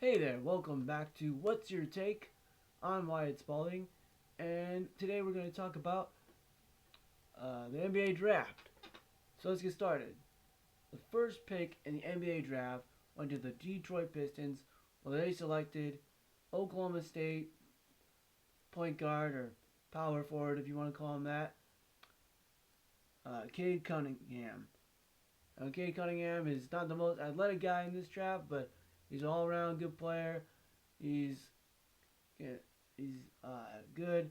Hey there, welcome back to What's Your Take? I'm Wyatt Spalding, and today we're going to talk about the NBA draft. So let's get started. The first pick in the NBA draft went to the Detroit Pistons, where they selected Oklahoma State point guard or power forward, if you want to call him that, Cade Cunningham. Cade Cunningham is not the most athletic guy in this draft, but he's an all-around good player. He's yeah, he's good.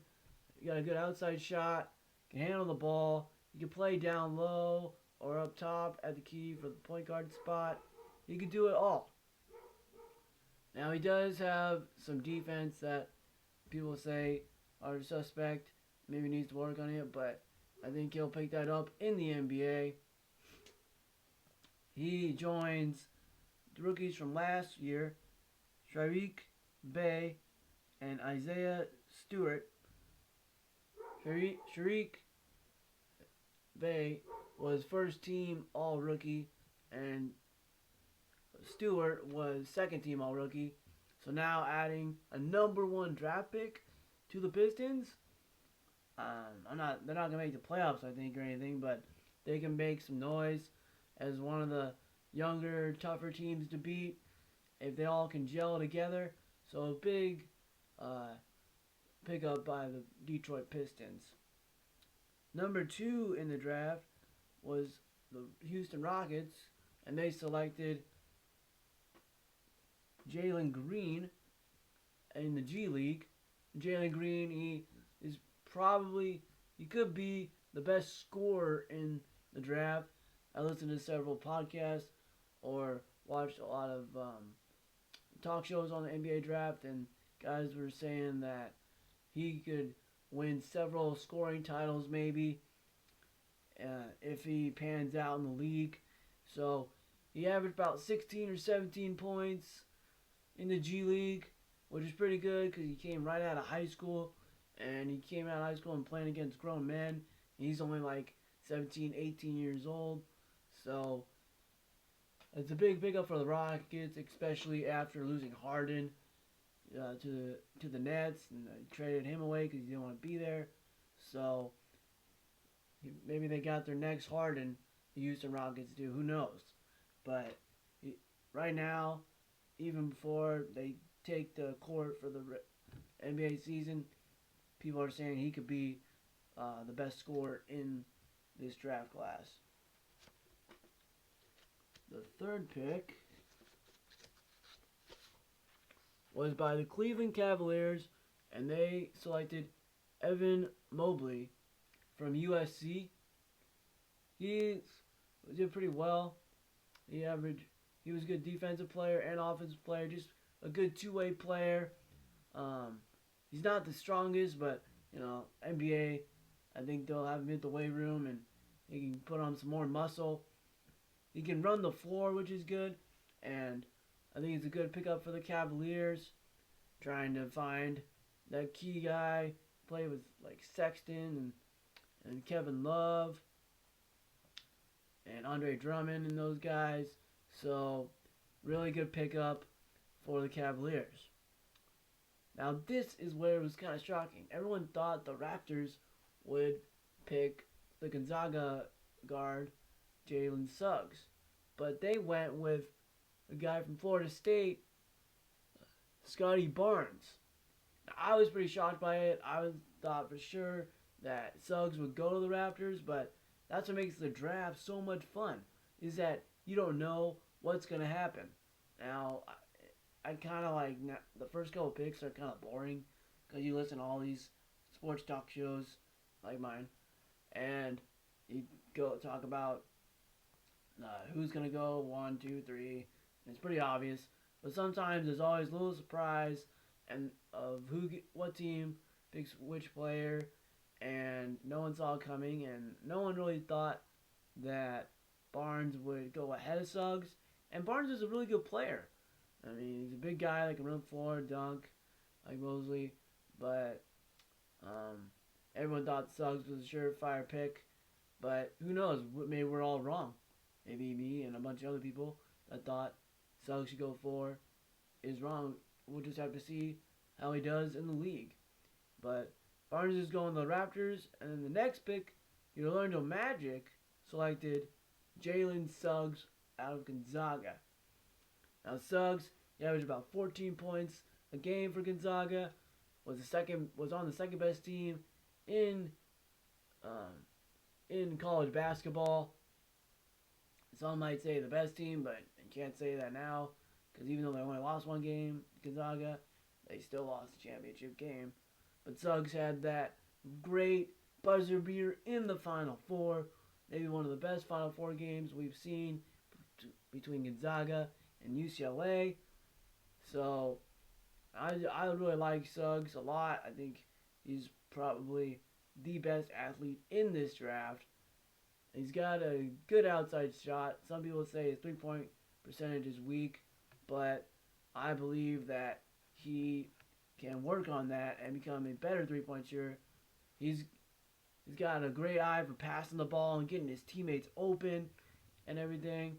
He got a good outside shot. Can handle the ball. He can play down low or up top at the key for the point guard spot. He can do it all. Now he does have some defense that people say are suspect. Maybe needs to work on it, but I think he'll pick that up in the NBA. He joins the rookies from last year, Sharik Bey and Isaiah Stewart. Sharik Bey was first team all rookie, and Stewart was second team all rookie. So now adding a number one draft pick to the Pistons. They're not gonna make the playoffs, I think, or anything, but they can make some noise as one of the younger, tougher teams to beat if they all can gel together. So a big pickup by the Detroit Pistons. Number two in the draft was the Houston Rockets, and they selected Jalen Green in the G League. Jalen Green, he could be the best scorer in the draft. I listened to several podcasts or watched a lot of talk shows on the NBA draft, and guys were saying that he could win several scoring titles maybe if he pans out in the league. So he averaged about 16 or 17 points in the G League, which is pretty good because he came right out of high school, and he came out of high school and playing against grown men. He's only like 17, 18 years old. So it's a big pickup for the Rockets, especially after losing Harden to the Nets, and traded him away because he didn't want to be there. So maybe they got their next Harden. The Houston Rockets do. Who knows? But right now, even before they take the court for the NBA season, people are saying he could be the best scorer in this draft class. The third pick was by the Cleveland Cavaliers, and they selected Evan Mobley from USC. He did pretty well. He was a good defensive player and offensive player, just a good two-way player. He's not the strongest, but NBA, I think they'll have him hit the weight room and he can put on some more muscle. He can run the floor, which is good, and I think it's a good pickup for the Cavaliers, trying to find that key guy. Play with like Sexton and Kevin Love and Andre Drummond and those guys. So really good pickup for the Cavaliers. Now this is where it was kind of shocking. Everyone thought the Raptors would pick the Gonzaga guard Jalen Suggs, but they went with a guy from Florida State, Scotty Barnes. Now, I was pretty shocked by it. Thought for sure that Suggs would go to the Raptors, but that's what makes the draft so much fun, is that you don't know what's going to happen. Now, I kind of like, the first couple picks are kind of boring, because you listen to all these sports talk shows like mine, and you go talk about who's going to go 1, 2, 3, and it's pretty obvious. But sometimes there's always a little surprise and of what team picks which player, and no one saw it coming, and no one really thought that Barnes would go ahead of Suggs. And Barnes is a really good player. I mean, he's a big guy that can run the floor, dunk, like Mosley. But everyone thought Suggs was a surefire pick. But who knows? Maybe we're all wrong. Maybe me and a bunch of other people that thought Suggs should go 4. is wrong. We'll just have to see how he does in the league. But Barnes is going to the Raptors, and then the next pick, your Orlando Magic selected Jalen Suggs out of Gonzaga. Now Suggs, he averaged about 14 points a game for Gonzaga. Was on the second best team in college basketball. Some might say the best team, but you can't say that now because even though they only lost one game, Gonzaga, they still lost the championship game. But Suggs had that great buzzer beater in the Final Four. Maybe one of the best Final Four games we've seen between Gonzaga and UCLA. So I really like Suggs a lot. I think he's probably the best athlete in this draft. He's got a good outside shot. Some people say his 3-point percentage is weak, but I believe that he can work on that and become a better 3-point shooter. He's got a great eye for passing the ball and getting his teammates open and everything.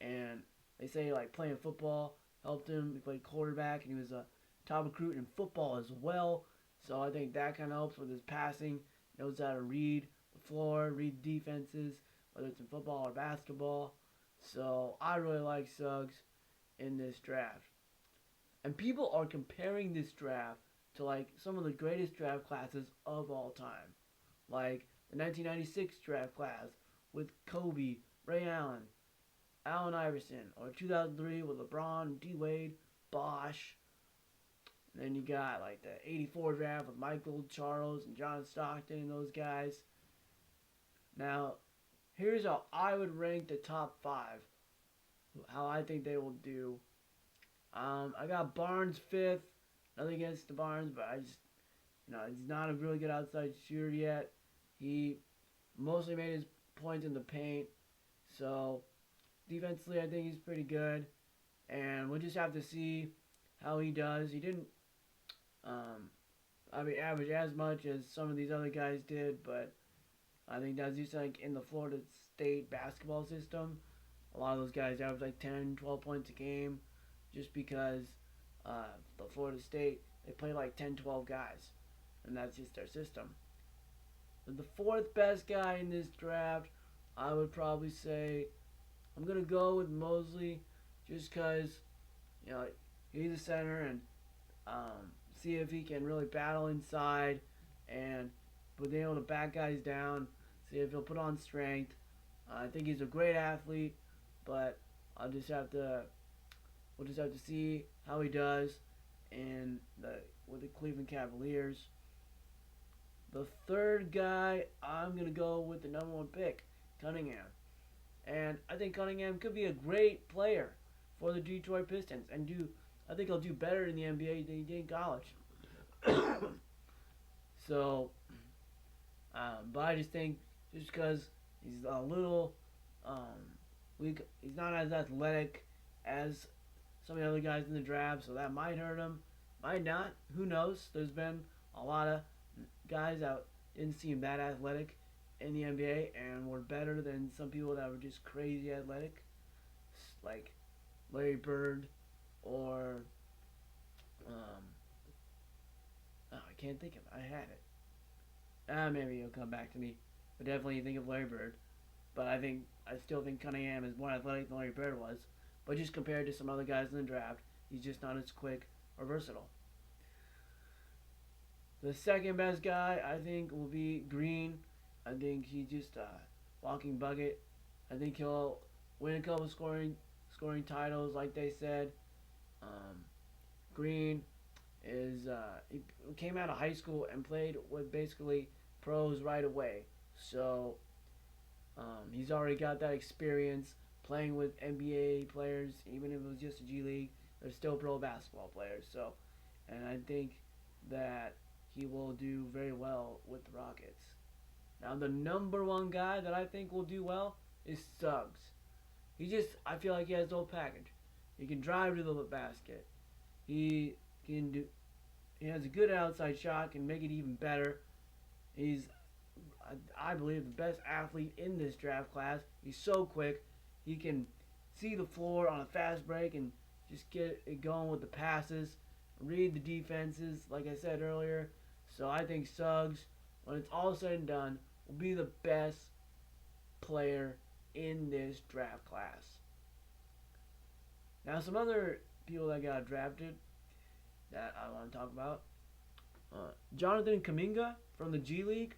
And they say like playing football helped him. He played quarterback and he was a top recruit in football as well. So I think that kind of helps with his passing. He knows how to read the floor, read defenses, whether it's in football or basketball. So I really like Suggs in this draft. And people are comparing this draft to like some of the greatest draft classes of all time. Like the 1996 draft class with Kobe, Ray Allen, Allen Iverson, or 2003 with LeBron, D. Wade, Bosh. And then you got like the 84 draft with Michael Charles and John Stockton and those guys. Now, here's how I would rank the top 5. How I think they will do. I got Barnes 5th. Nothing against the Barnes, but I just, he's not a really good outside shooter yet. He mostly made his points in the paint. So, defensively, I think he's pretty good. And we'll just have to see how he does. He didn't, average as much as some of these other guys did, but I think that's just like in the Florida State basketball system. A lot of those guys average like 10, 12 points a game just because the Florida State, they play like 10, 12 guys. And that's just their system. But the 4th best guy in this draft, I would probably say, I'm going to go with Mosley just because, he's a center and see if he can really battle inside and being able to back guys down, see if he'll put on strength. I think he's a great athlete, but we'll just have to see how he does with the Cleveland Cavaliers. The 3rd guy, I'm going to go with the number 1 pick, Cunningham. And I think Cunningham could be a great player for the Detroit Pistons I think he'll do better in the NBA than he did in college. So, but I just think just because he's a little weak, he's not as athletic as some of the other guys in the draft, so that might hurt him. Might not. Who knows? There's been a lot of guys that didn't seem that athletic in the NBA and were better than some people that were just crazy athletic, like Larry Bird or I can't think of it. I had it. Maybe it'll come back to me. But definitely think of Larry Bird. But I still think Cunningham is more athletic than Larry Bird was. But just compared to some other guys in the draft, he's just not as quick or versatile. The 2nd best guy, I think, will be Green. I think he's just a walking bucket. I think he'll win a couple scoring titles, like they said. Green he came out of high school and played with basically pros right away. So he's already got that experience playing with NBA players, even if it was just a G League. They're still pro basketball players. So, and I think that he will do very well with the Rockets. Now, the number 1 guy that I think will do well is Suggs. I feel like he has the whole package. He can drive to the basket. He has a good outside shot, can make it even better. He's, I believe, the best athlete in this draft class. He's so quick. He can see the floor on a fast break and just get it going with the passes, read the defenses, like I said earlier. So I think Suggs, when it's all said and done, will be the best player in this draft class. Now, some other people that got drafted that I want to talk about. Jonathan Kuminga from the G League.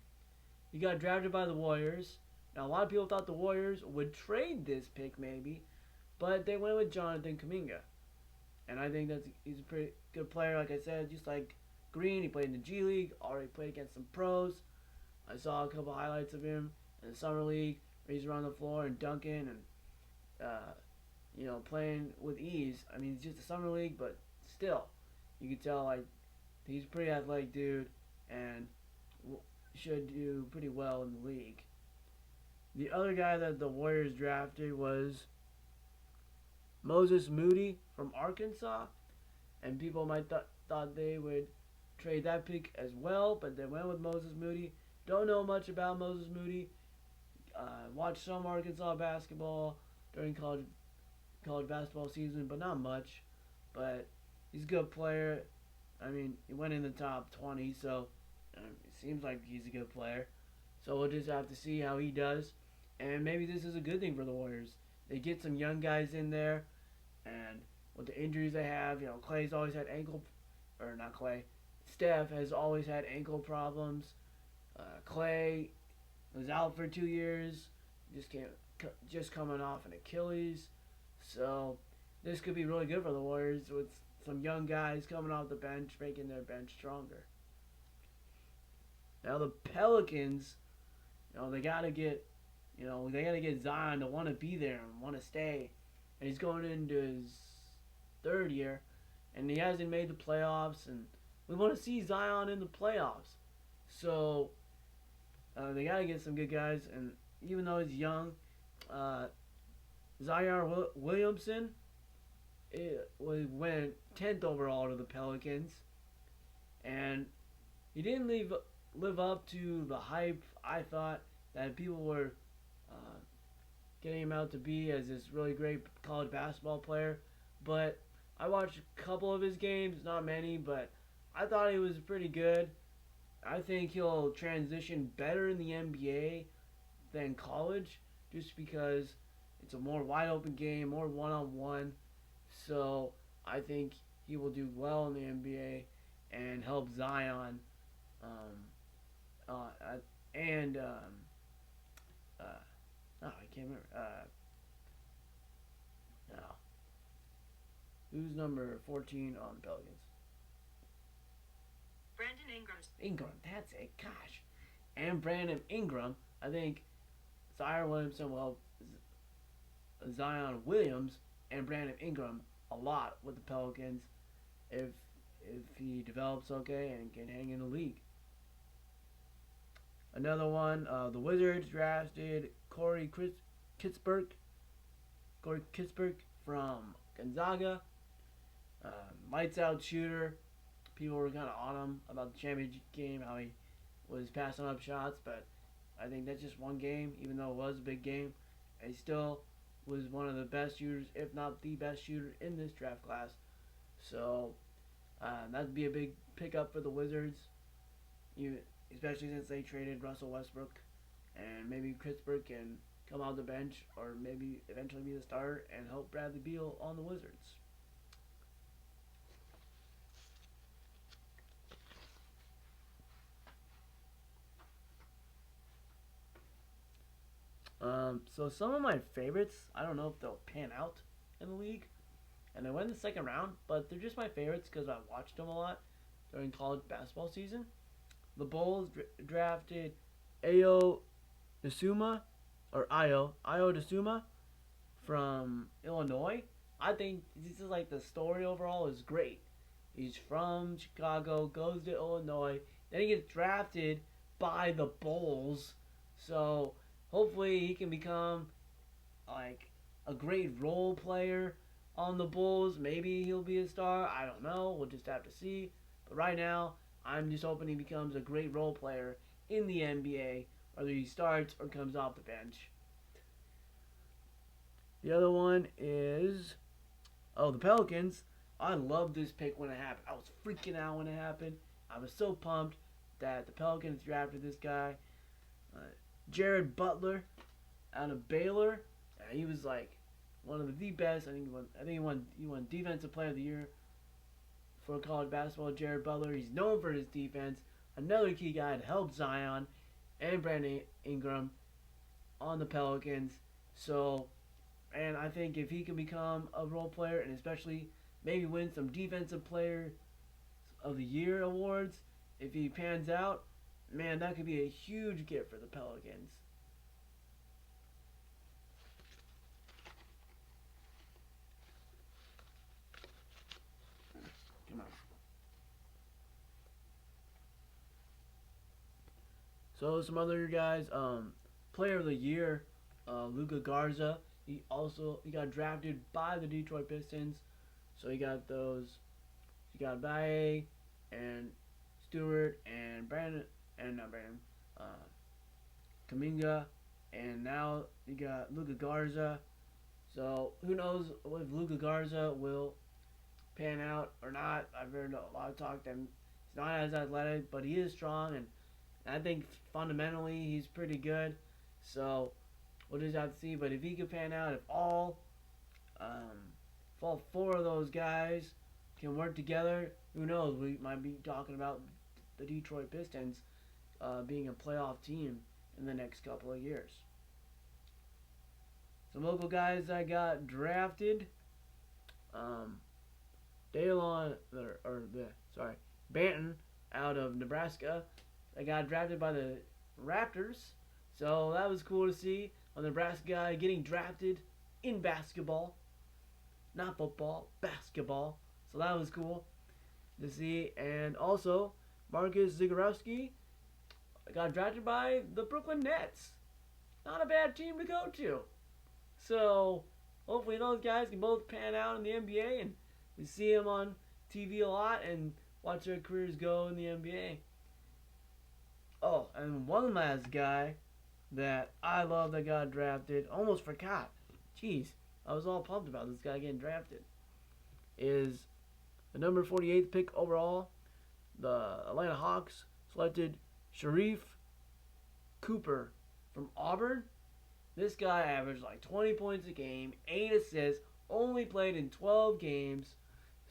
He got drafted by the Warriors. Now, a lot of people thought the Warriors would trade this pick maybe, but they went with Jonathan Kuminga. And I think he's a pretty good player. Like I said, just like Green, he played in the G League, already played against some pros. I saw a couple highlights of him in the Summer League where he's around the floor and dunking and, playing with ease. I mean, it's just a Summer League, but still, you can tell, like, he's a pretty athletic dude and should do pretty well in the league. The other guy that the Warriors drafted was Moses Moody from Arkansas, and people might thought they would trade that pick as well, but they went with Moses Moody. Don't know much about Moses Moody. Watched some Arkansas basketball during college basketball season, but not much. But he's a good player. I mean, he went in the top 20, so it seems like he's a good player. So we'll just have to see how he does. And maybe this is a good thing for the Warriors. They get some young guys in there, and with the injuries they have, Clay's always had not Clay, Steph has always had ankle problems. Clay was out for 2 years, just coming off an Achilles. So this could be really good for the Warriors with some young guys coming off the bench, making their bench stronger. Now the Pelicans, they gotta get Zion to want to be there and want to stay. And he's going into his third year, and he hasn't made the playoffs, and we want to see Zion in the playoffs. So they got to get some good guys, and even though he's young, Zion Williamson went 10th overall to the Pelicans, and he didn't live up to the hype I thought that people were getting him out to be as this really great college basketball player. But I watched a couple of his games, not many, but I thought he was pretty good. I think he'll transition better in the NBA than college, just because it's a more wide open game, more one-on-one. So I think he will do well in the NBA and help Zion I can't remember. No. Who's number 14 on the Pelicans? Brandon Ingram. Ingram, that's it. Gosh. And Brandon Ingram. I think Zion Williams and Brandon Ingram a lot with the Pelicans if he develops okay and can hang in the league. Another one, the Wizards drafted Corey Kispert from Gonzaga. Lights out shooter. People were kind of on him about the championship game, how he was passing up shots, but I think that's just one game, even though it was a big game. He still was one of the best shooters, if not the best shooter in this draft class. So that'd be a big pickup for the Wizards, especially since they traded Russell Westbrook, and maybe Kispert can come out the bench or maybe eventually be the starter and help Bradley Beal on the Wizards. So some of my favorites, I don't know if they'll pan out in the league, and they went in the second round, but they're just my favorites because I watched them a lot during college basketball season. The Bulls drafted Io DeSuma from Illinois. I think this is like the story overall is great. He's from Chicago, goes to Illinois, then he gets drafted by the Bulls. So hopefully he can become like a great role player on the Bulls. Maybe he'll be a star. I don't know. We'll just have to see. But right now, I'm just hoping he becomes a great role player in the NBA, whether he starts or comes off the bench. The other one is Oh, the Pelicans. I loved this pick when it happened. I was freaking out when it happened. I was so pumped that the Pelicans drafted this guy, uh, Jared Butler, out of Baylor. He was like one of the best. I think he won Defensive Player of the Year for college basketball. Jared Butler. He's known for his defense. Another key guy to help Zion and Brandon Ingram on the Pelicans. So, and I think if he can become a role player and especially maybe win some Defensive Player of the Year awards, if he pans out, man, that could be a huge gift for the Pelicans. Come on. So some other guys, Player of the Year, Luka Garza. He got drafted by the Detroit Pistons. So he got those. You got Baye and Stewart and Brandon and not Brandon, uh, Kaminga, and now you got Luka Garza. So who knows if Luka Garza will pan out or not? I've heard a lot of talk that he's not as athletic, but he is strong, and I think fundamentally he's pretty good. So we'll just have to see. But if he can pan out, um, if all four of those guys can work together, who knows? We might be talking about the Detroit Pistons being a playoff team in the next couple of years. Some local guys that got drafted. Daylon Banton out of Nebraska. They got drafted by the Raptors. So that was cool to see a Nebraska guy getting drafted in basketball. Not football, basketball. So that was cool to see. And also, Marcus Zagorowski got drafted by the Brooklyn Nets. Not a bad team to go to. So hopefully those guys can both pan out in the NBA and we see them on TV a lot and watch their careers go in the NBA. Oh, and one last guy that I love that got drafted, almost forgot. Jeez, I was all pumped about this guy getting drafted. Is the number 48th pick overall. The Atlanta Hawks selected Sharif Cooper from Auburn. This guy averaged like 20 points a game, 8 assists, only played in 12 games.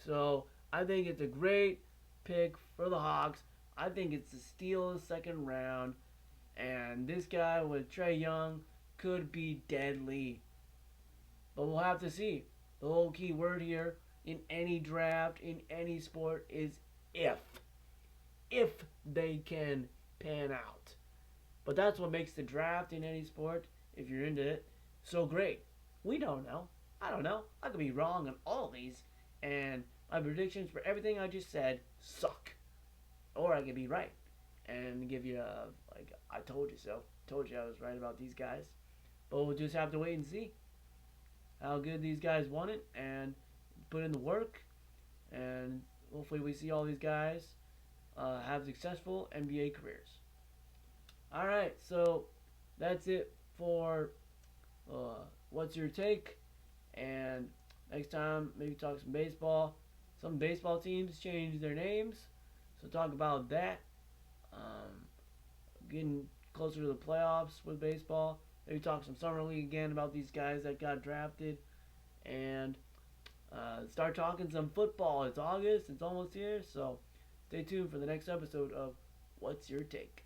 So I think it's a great pick for the Hawks. I think it's a steal of the second round. And this guy with Trae Young could be deadly. But we'll have to see. The whole key word here in any draft, in any sport, is if. If they can pan out. But that's what makes the draft in any sport, if you're into it, so great. We don't know. I don't know. I could be wrong on all these. And my predictions for everything I just said suck. Or I could be right. And give you a, like, I told you so. Told you I was right about these guys. But we'll just have to wait and see how good these guys want it and put in the work. And hopefully we see all these guys have successful NBA careers. Alright, so that's it for What's Your Take? And next time, maybe talk some baseball. Some baseball teams changed their names, so talk about that. Getting closer to the playoffs with baseball. Maybe talk some summer league again about these guys that got drafted. And start talking some football. It's August. It's almost here. So stay tuned for the next episode of What's Your Take?